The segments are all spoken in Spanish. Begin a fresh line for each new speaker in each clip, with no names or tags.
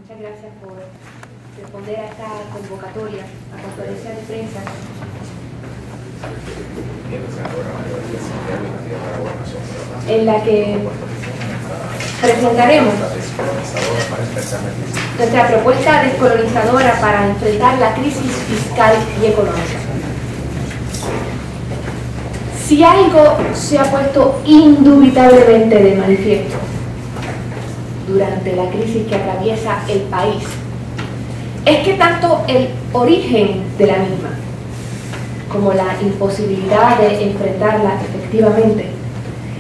Muchas gracias por responder a esta convocatoria a conferencia de prensa. En la que presentaremos nuestra propuesta descolonizadora para enfrentar la crisis fiscal y económica. Si algo se ha puesto indubitablemente de manifiesto durante la crisis que atraviesa el país, es que tanto el origen de la misma como la imposibilidad de enfrentarla efectivamente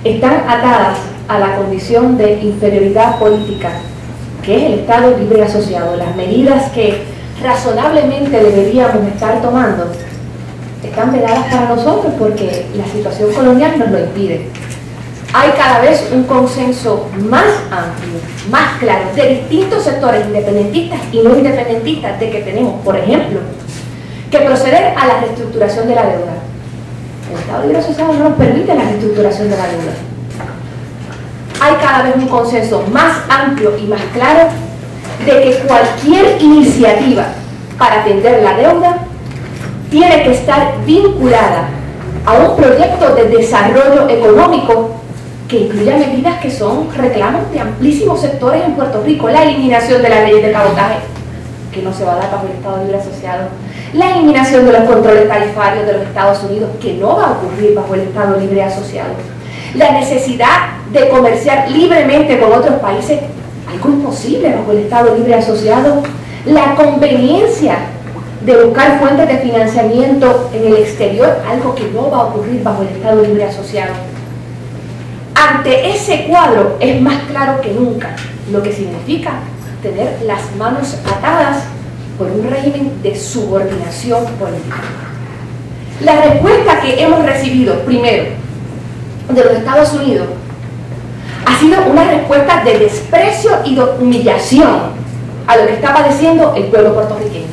están atadas a la condición de inferioridad política, que es el Estado libre asociado. Las medidas que razonablemente deberíamos estar tomando están vedadas para nosotros porque la situación colonial nos lo impide. Hay cada vez un consenso más amplio, más claro, de distintos sectores independentistas y no independentistas, de que tenemos, por ejemplo, que proceder a la reestructuración de la deuda. El Estado libre asociado no nos permite la reestructuración de la deuda. Hay cada vez un consenso más amplio y más claro de que cualquier iniciativa para atender la deuda tiene que estar vinculada a un proyecto de desarrollo económico que incluya medidas que son reclamos de amplísimos sectores en Puerto Rico: la eliminación de la ley de cabotaje, que no se va a dar bajo el Estado libre asociado, la eliminación de los controles tarifarios de los Estados Unidos, que no va a ocurrir bajo el Estado libre asociado, la necesidad de comerciar libremente con otros países, algo imposible bajo el Estado libre asociado, la conveniencia de buscar fuentes de financiamiento en el exterior, algo que no va a ocurrir bajo el Estado libre asociado. Ante ese cuadro es más claro que nunca lo que significa tener las manos atadas por un régimen de subordinación política. La respuesta que hemos recibido, primero, de los Estados Unidos, ha sido una respuesta de desprecio y de humillación a lo que está padeciendo el pueblo puertorriqueño.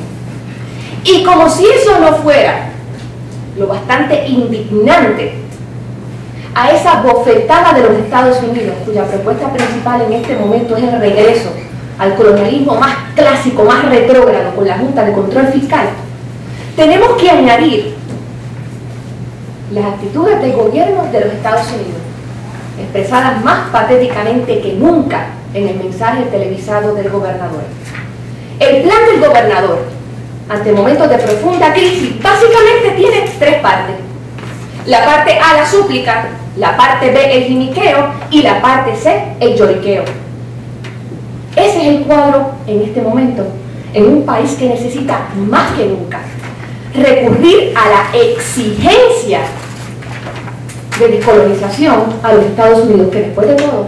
Y como si eso no fuera lo bastante indignante, a esa bofetada de los Estados Unidos, cuya propuesta principal en este momento es el regreso al colonialismo más clásico, más retrógrado, con la Junta de Control Fiscal, tenemos que añadir las actitudes del gobierno de los Estados Unidos, expresadas más patéticamente que nunca en el mensaje televisado del gobernador. El plan del gobernador ante momentos de profunda crisis básicamente tiene tres partes: la parte A, la súplica; la parte B, el jiniqueo; y la parte C, el lloriqueo. Ese es el cuadro en este momento, en un país que necesita más que nunca recurrir a la exigencia de descolonización a los Estados Unidos, que después de todo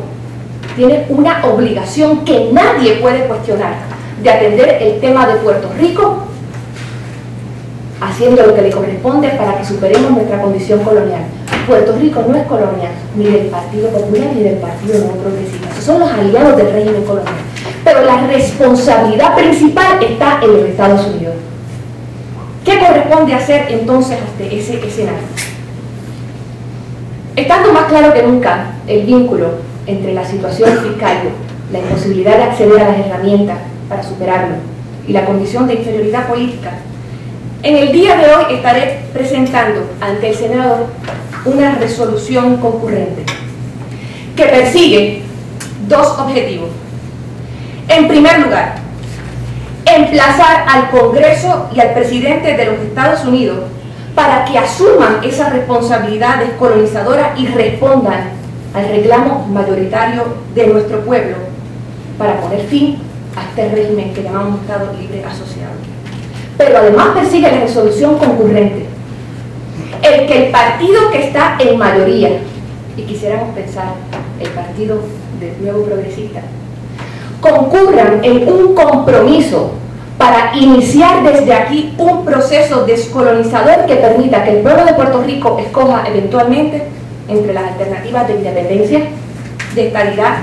tiene una obligación que nadie puede cuestionar de atender el tema de Puerto Rico, haciendo lo que le corresponde para que superemos nuestra condición colonial. Puerto Rico no es colonia ni del Partido Popular ni del Partido Nuevo Progresista. Esos son los aliados del régimen colonial. Pero la responsabilidad principal está en los Estados Unidos. ¿Qué corresponde hacer entonces ante ese escenario? Estando más claro que nunca el vínculo entre la situación fiscal, la imposibilidad de acceder a las herramientas para superarlo y la condición de inferioridad política, en el día de hoy estaré presentando ante el Senado una resolución concurrente que persigue dos objetivos. En primer lugar, emplazar al Congreso y al presidente de los Estados Unidos para que asuman esa responsabilidad descolonizadora y respondan al reclamo mayoritario de nuestro pueblo para poner fin a este régimen que llamamos Estado libre asociado. Pero además persigue la resolución concurrente el que el partido que está en mayoría, y quisiéramos pensar el Partido del Nuevo Progresista, concurran en un compromiso para iniciar desde aquí un proceso descolonizador que permita que el pueblo de Puerto Rico escoja eventualmente entre las alternativas de independencia, de estadidad,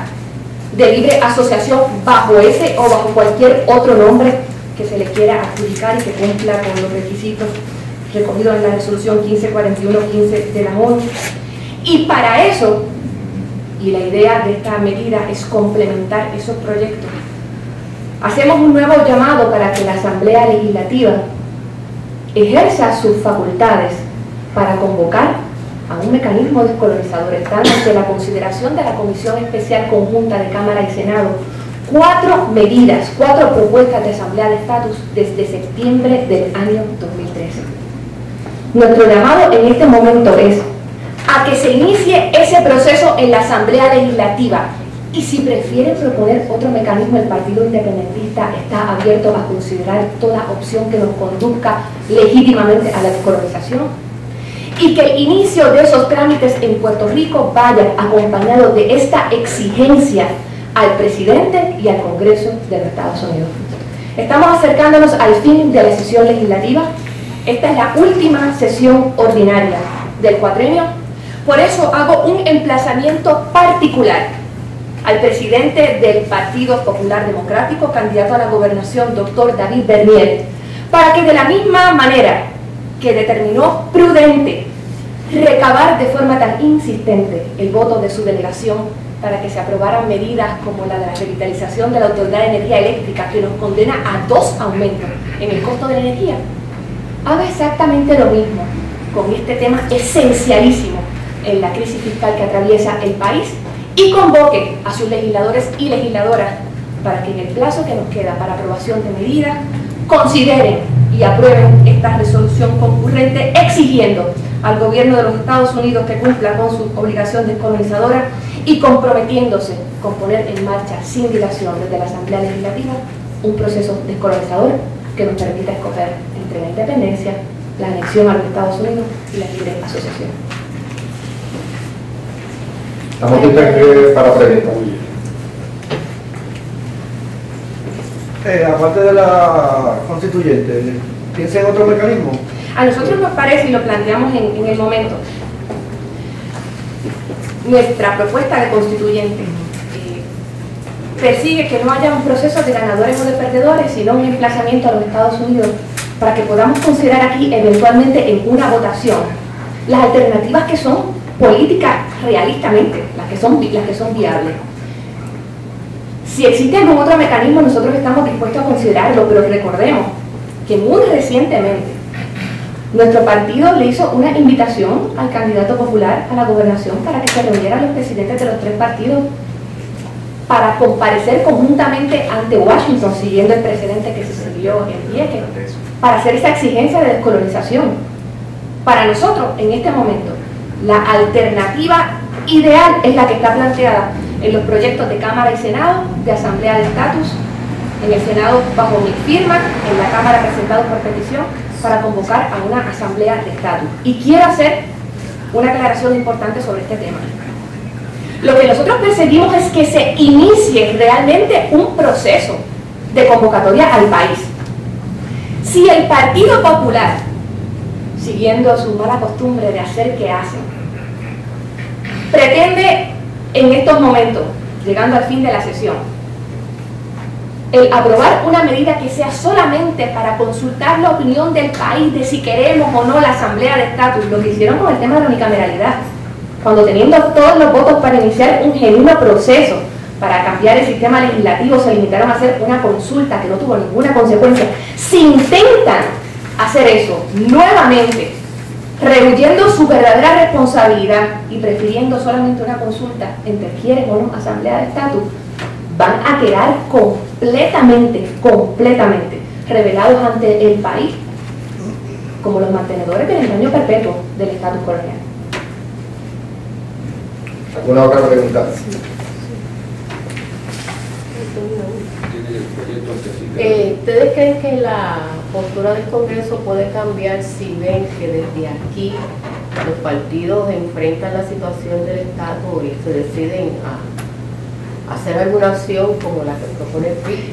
de libre asociación, bajo ese o bajo cualquier otro nombre que se le quiera adjudicar y que cumpla con los requisitos recogidos en la resolución 1541-15 de la ONU. Y para eso, y la idea de esta medida es complementar esos proyectos hacemos un nuevo llamado para que la Asamblea Legislativa ejerza sus facultades para convocar a un mecanismo descolonizador. Están ante la consideración de la Comisión Especial Conjunta de Cámara y Senado 4 medidas, 4 propuestas de Asamblea de Estatus desde septiembre del año 2013. Nuestro llamado en este momento es a que se inicie ese proceso en la Asamblea Legislativa, y si prefieren proponer otro mecanismo, el Partido Independentista está abierto a considerar toda opción que nos conduzca legítimamente a la descolonización, y que el inicio de esos trámites en Puerto Rico vaya acompañado de esta exigencia al presidente y al Congreso de los Estados Unidos. Estamos acercándonos al fin de la sesión legislativa. Esta es la última sesión ordinaria del cuatrenio. Por eso hago un emplazamiento particular al presidente del Partido Popular Democrático, candidato a la gobernación, doctor David Bernier, para que de la misma manera que determinó prudente recabar de forma tan insistente el voto de su delegación para que se aprobaran medidas como la de la revitalización de la Autoridad de Energía Eléctrica, que nos condena a 2 aumentos en el costo de la energía, haga exactamente lo mismo con este tema esencialísimo en la crisis fiscal que atraviesa el país, y convoque a sus legisladores y legisladoras para que en el plazo que nos queda para aprobación de medidas consideren y aprueben esta resolución concurrente, exigiendo al gobierno de los Estados Unidos que cumpla con su obligación descolonizadora y comprometiéndose con poner en marcha sin dilación desde la Asamblea Legislativa un proceso descolonizador que nos permita escoger entre la independencia, la anexión a los Estados Unidos y la libre asociación.
Estamos listos para preguntas.
Aparte de la constituyente, ¿piensa en otro mecanismo?
A nosotros nos parece, y lo planteamos en el momento, nuestra propuesta de constituyente persigue que no haya un proceso de ganadores o de perdedores, sino un emplazamiento a los Estados Unidos para que podamos considerar aquí eventualmente en una votación las alternativas que son políticas realistamente, las que son viables. Si existe algún otro mecanismo, nosotros estamos dispuestos a considerarlo, pero recordemos que muy recientemente nuestro partido le hizo una invitación al candidato popular a la gobernación para que se reunieran los presidentes de los 3 partidos para comparecer conjuntamente ante Washington, siguiendo el precedente que se siguió en Vieques, para hacer esa exigencia de descolonización. Para nosotros, en este momento, la alternativa ideal es la que está planteada en los proyectos de Cámara y Senado, de Asamblea de Estatus, en el Senado bajo mi firma, en la Cámara presentado por petición, para convocar a una Asamblea de Estatus. Y quiero hacer una aclaración importante sobre este tema. Lo que nosotros perseguimos es que se inicie realmente un proceso de convocatoria al país. Si el Partido Popular, siguiendo su mala costumbre de hacer que hacen, pretende en estos momentos, llegando al fin de la sesión, el aprobar una medida que sea solamente para consultar la opinión del país de si queremos o no la Asamblea de Estatus, lo que hicieron con el tema de la unicameralidad, cuando teniendo todos los votos para iniciar un genuino proceso para cambiar el sistema legislativo, se limitaron a hacer una consulta que no tuvo ninguna consecuencia. Si intentan hacer eso nuevamente, rehuyendo su verdadera responsabilidad y prefiriendo solamente una consulta entre quieren o no Asamblea de Estatus, van a quedar completamente revelados ante el país como los mantenedores del engaño perpetuo del estatus colonial.
¿Alguna otra pregunta?
¿Ustedes creen que la postura del Congreso puede cambiar si ven que desde aquí los partidos enfrentan la situación del estatus y se deciden a hacer alguna acción como la que propone el PRI?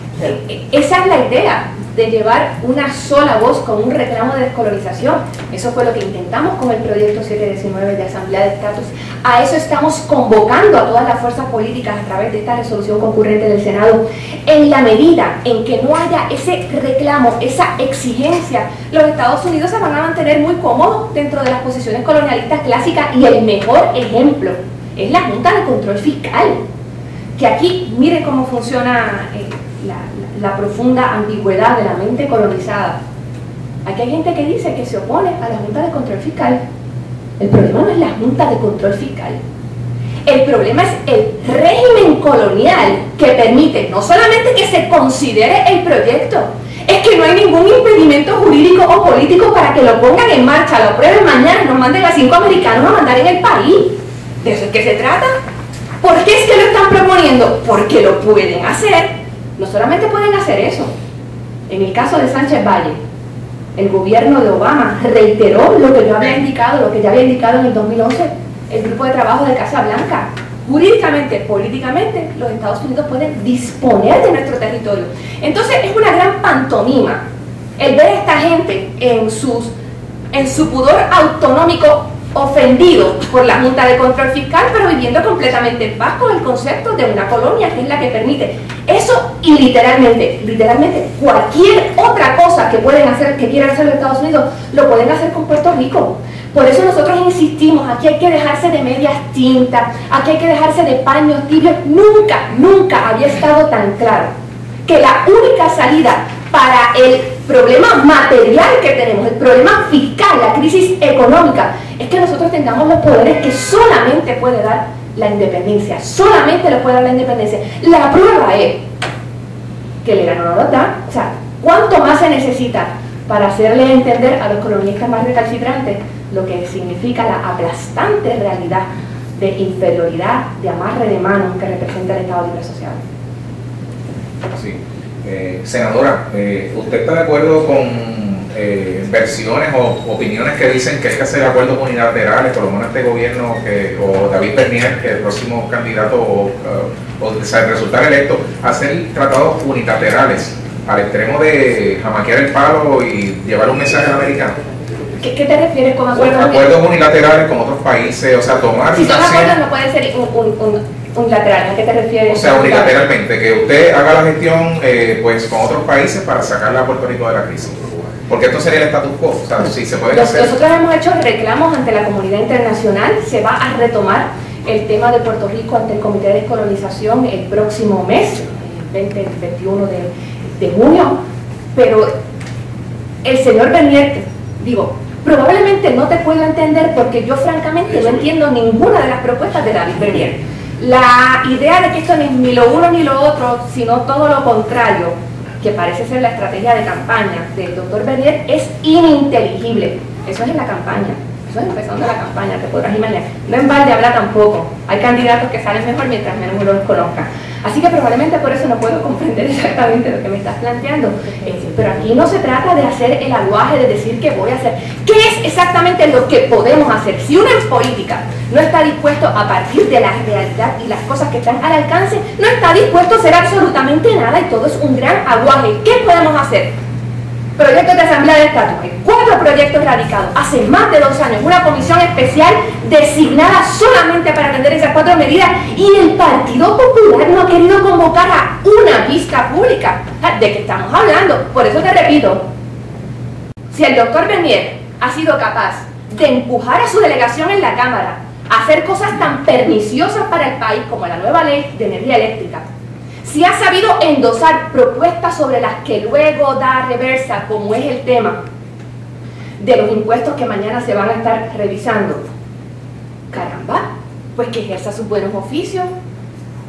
Esa es la idea, de llevar una sola voz con un reclamo de descolonización. Eso fue lo que intentamos con el proyecto 719 de Asamblea de Estatus. A eso estamos convocando a todas las fuerzas políticas a través de esta resolución concurrente del Senado. En la medida en que no haya ese reclamo, esa exigencia, los Estados Unidos se van a mantener muy cómodos dentro de las posiciones colonialistas clásicas, y el mejor ejemplo es la Junta de Control Fiscal, que aquí miren cómo funciona la profunda ambigüedad de la mente colonizada. Aquí hay gente que dice que se opone a la Junta de Control Fiscal. El problema no es la Junta de Control Fiscal. El problema es el régimen colonial que permite no solamente que se considere el proyecto, es que no hay ningún impedimento jurídico o político para que lo pongan en marcha, lo aprueben mañana y nos manden a 5 americanos a mandar en el país. ¿De eso es que se trata? ¿Por qué es que lo están proponiendo? Porque lo pueden hacer. No solamente pueden hacer eso. En el caso de Sánchez Valle, el gobierno de Obama reiteró lo que yo había indicado, lo que ya había indicado en el 2011, el grupo de trabajo de Casa Blanca. Jurídicamente, políticamente, los Estados Unidos pueden disponer de nuestro territorio. Entonces es una gran pantomima el ver a esta gente en su pudor autonómico ofendido por la Junta de Control Fiscal, pero viviendo completamente en paz con el concepto de una colonia que es la que permite eso, y literalmente cualquier otra cosa que pueden hacer, que quieran hacer los Estados Unidos, lo pueden hacer con Puerto Rico. Por eso nosotros insistimos, aquí hay que dejarse de medias tintas, aquí hay que dejarse de paños tibios. Nunca había estado tan claro que la única salida para el problema material que tenemos, el problema fiscal, la crisis económica, es que nosotros tengamos los poderes que solamente puede dar la independencia, solamente lo puede dar la independencia. La prueba es que el Irán no lo da. O sea, ¿cuánto más se necesita para hacerle entender a los colonialistas más recalcitrantes lo que significa la aplastante realidad de inferioridad, de amarre de manos que representa el Estado Libre Asociado?
Sí. Senadora, ¿usted está de acuerdo con versiones o opiniones que dicen que hay que hacer acuerdos unilaterales, por lo menos este gobierno o David Bernier, que es el próximo candidato o resultar electo, hacer tratados unilaterales al extremo de jamaquear el palo y llevar un mensaje al americano?
¿Qué te refieres con acuerdos?
Acuerdos unilaterales con otros países, o sea, tomar...
Si son acuerdos no pueden ser unilaterales. ¿A qué te refieres?
O sea, unilateralmente, que usted haga la gestión pues con otros países para sacarla a Puerto Rico de la crisis. Porque esto sería el status quo, o sea, si se puede hacer... Nosotros
hemos hecho reclamos ante la comunidad internacional, se va a retomar el tema de Puerto Rico ante el Comité de Descolonización el próximo mes, 21 de junio, pero el señor Bernier, probablemente no te puedo entender porque yo francamente no entiendo ninguna de las propuestas de David Bernier. La idea de que esto no es ni lo uno ni lo otro, sino todo lo contrario, que parece ser la estrategia de campaña del doctor Bernier, es ininteligible. Eso es en la campaña, eso es empezando la campaña, te podrás imaginar. No en balde habla tampoco, hay candidatos que salen mejor mientras menos uno los conozca. Así que probablemente por eso no puedo comprender exactamente lo que me estás planteando. Pero aquí no se trata de hacer el aguaje, de decir qué voy a hacer. ¿Qué es exactamente lo que podemos hacer? Si uno en política no está dispuesto a partir de la realidad y las cosas que están al alcance, no está dispuesto a hacer absolutamente nada y todo es un gran aguaje. ¿Qué podemos hacer? Proyectos de asamblea de estatus, 4 proyectos radicados hace más de 2 años, una comisión especial designada solamente para atender esas 4 medidas, y el Partido Popular no ha querido convocar a una vista pública. ¿De qué estamos hablando? Por eso te repito, si el doctor Bernier ha sido capaz de empujar a su delegación en la Cámara a hacer cosas tan perniciosas para el país como la nueva ley de energía eléctrica, si ha sabido endosar propuestas sobre las que luego da reversa, como es el tema de los impuestos que mañana se van a estar revisando, caramba, pues que ejerza sus buenos oficios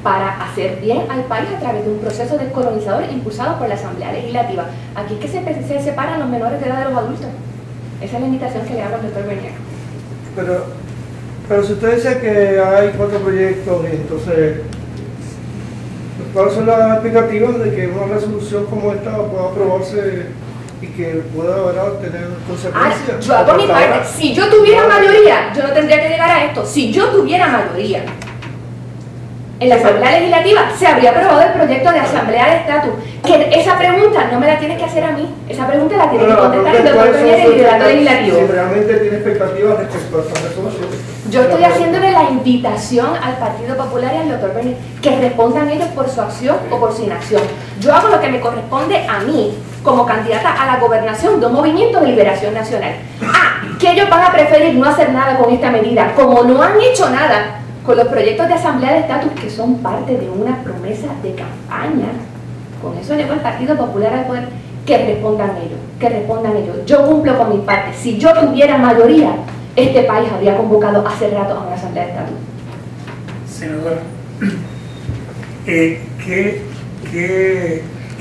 para hacer bien al país a través de un proceso descolonizador impulsado por la Asamblea Legislativa. Aquí es que se separan los menores de edad de los adultos. Esa es la invitación que le hago al doctor Bernier.
Pero si usted dice que hay 4 proyectos, entonces, ¿cuáles son las expectativas de que una resolución como esta pueda aprobarse y que pueda, ¿verdad?, tener consecuencias?
Yo hago mi parte. Si yo tuviera mayoría, yo no tendría que llegar a esto. Si yo tuviera mayoría en la Asamblea Legislativa, se habría aprobado el proyecto de Asamblea de Estatus. Que esa pregunta no me la tienes que hacer a mí. Esa pregunta la tiene que contestar el doctor Bernier, el liderato legislativo.
Si realmente tiene expectativas respecto a esta resolución.
Yo estoy haciéndole la invitación al Partido Popular y al doctor Bernier que respondan ellos por su acción o por su inacción. Yo hago lo que me corresponde a mí como candidata a la gobernación de un movimiento de liberación nacional. Que ellos van a preferir no hacer nada con esta medida, como no han hecho nada con los proyectos de asamblea de estatus que son parte de una promesa de campaña. con eso llegó el Partido Popular al poder, que respondan ellos. Yo cumplo con mi parte. Si yo tuviera mayoría, este país habría convocado hace rato a una asamblea de estatus.
Senadora, ¿qué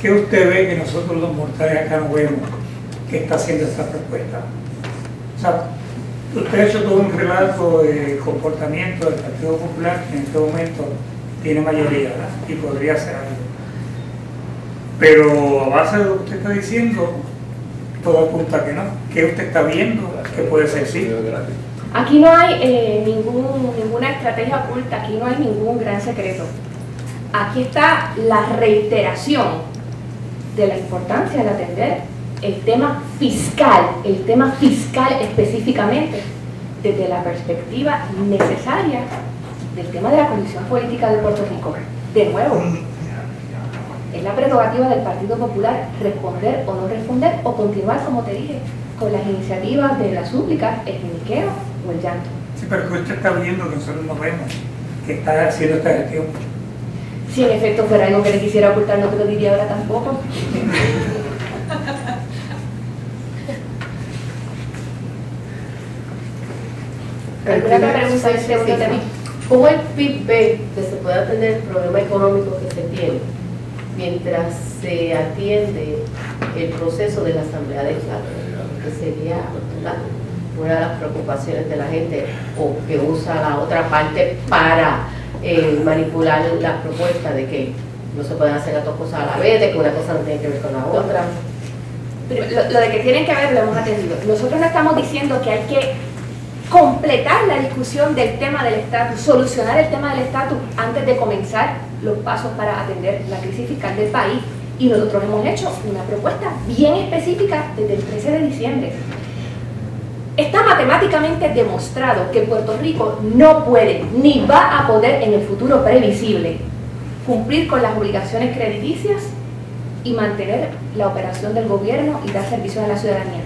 usted ve que nosotros los mortales acá no vemos que está haciendo esta propuesta? O sea, usted ha hecho todo un relato de comportamiento del Partido Popular, que en este momento tiene mayoría, ¿verdad? Y podría hacer algo. Pero a base de lo que usted está diciendo, todo apunta que no. ¿Qué usted está viendo que puede ser sí?
Aquí no hay ninguna estrategia oculta, aquí no hay ningún gran secreto. Aquí está la reiteración de la importancia de atender el tema fiscal específicamente, desde la perspectiva necesaria del tema de la condición política de Puerto Rico. De nuevo, es la prerrogativa del Partido Popular responder o no responder, o continuar, como te dije, con las iniciativas de la súplica, el jiniqueo o el llanto.
Sí, pero que usted está viendo que nosotros no vemos que está haciendo esta gestión.
Si en efecto fuera algo que le quisiera ocultar, no te lo diría ahora tampoco. ¿Alguna otra pregunta de este tema?
¿Cómo el PIB ve que se puede atender el problema económico que se tiene mientras se atiende el proceso de la Asamblea de Estado? Que sería una de las preocupaciones de la gente, o que usa la otra parte para manipular la propuesta de que no se pueden hacer las dos cosas a la vez, de que una cosa no tiene que ver con la otra.
Lo de que tienen que ver lo hemos atendido. Nosotros no estamos diciendo que hay que completar la discusión del tema del estatus, solucionar el tema del estatus antes de comenzar los pasos para atender la crisis fiscal del país. Y nosotros hemos hecho una propuesta bien específica desde el 13 de diciembre. Está matemáticamente demostrado que Puerto Rico no puede ni va a poder en el futuro previsible cumplir con las obligaciones crediticias y mantener la operación del gobierno y dar servicios a la ciudadanía.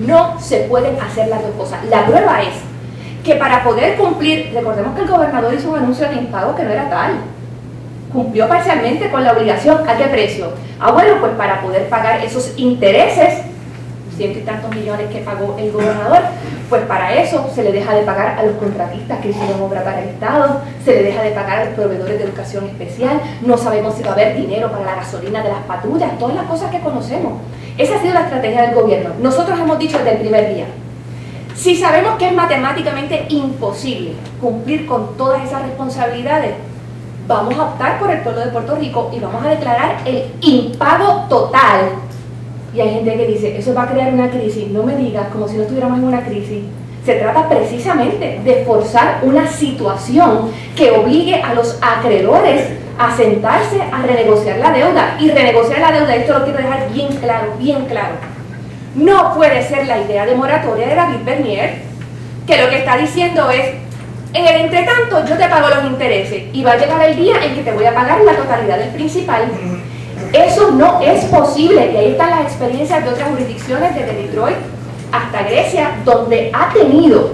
No se pueden hacer las dos cosas. La prueba es que para poder cumplir, recordemos que el gobernador hizo un anuncio de impago que no era tal. Cumplió parcialmente con la obligación. ¿A qué precio? Bueno, pues para poder pagar esos intereses, 100 y tantos millones que pagó el gobernador, pues para eso se le deja de pagar a los contratistas que hicieron obra para el Estado, se le deja de pagar a los proveedores de educación especial, no sabemos si va a haber dinero para la gasolina de las patrullas, todas las cosas que conocemos. Esa ha sido la estrategia del gobierno. Nosotros hemos dicho desde el primer día, si sabemos que es matemáticamente imposible cumplir con todas esas responsabilidades, vamos a optar por el pueblo de Puerto Rico y vamos a declarar el impago total. Y hay gente que dice, eso va a crear una crisis. No me digas como si no estuviéramos en una crisis. Se trata precisamente de forzar una situación que obligue a los acreedores a sentarse a renegociar la deuda. Y renegociar la deuda, esto lo quiero dejar bien claro, bien claro. No puede ser la idea de moratoria de David Bernier, que lo que está diciendo es, en el entretanto yo te pago los intereses y va a llegar el día en que te voy a pagar la totalidad del principal. Eso no es posible, y ahí están las experiencias de otras jurisdicciones, desde Detroit hasta Grecia, donde ha tenido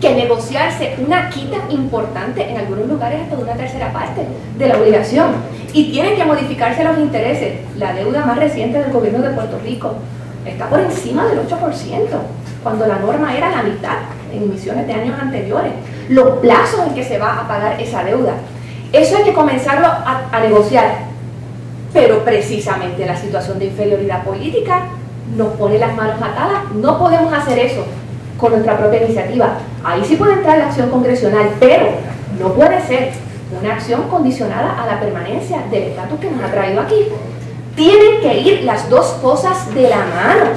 que negociarse una quita importante, en algunos lugares hasta de una tercera parte de la obligación, y tienen que modificarse los intereses. La deuda más reciente del gobierno de Puerto Rico está por encima del 8%, cuando la norma era la mitad en emisiones de años anteriores. Los plazos en que se va a pagar esa deuda, eso hay que comenzarlo a negociar. Pero precisamente la situación de inferioridad política nos pone las manos atadas. No podemos hacer eso con nuestra propia iniciativa. Ahí sí puede entrar la acción congresional, pero no puede ser una acción condicionada a la permanencia del estatus que nos ha traído aquí. Tienen que ir las dos cosas de la mano.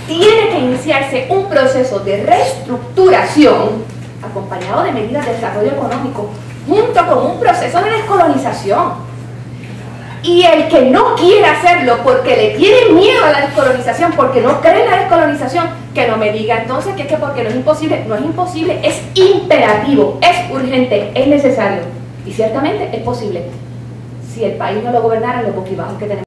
Tiene que iniciarse un proceso de reestructuración acompañado de medidas de desarrollo económico, junto con un proceso de descolonización. Y el que no quiere hacerlo porque le tiene miedo a la descolonización, porque no cree en la descolonización, que no me diga entonces que es que porque no es imposible. No es imposible, es imperativo, es urgente, es necesario. Y ciertamente es posible. Si el país no lo gobernara, los boquibajos que tenemos.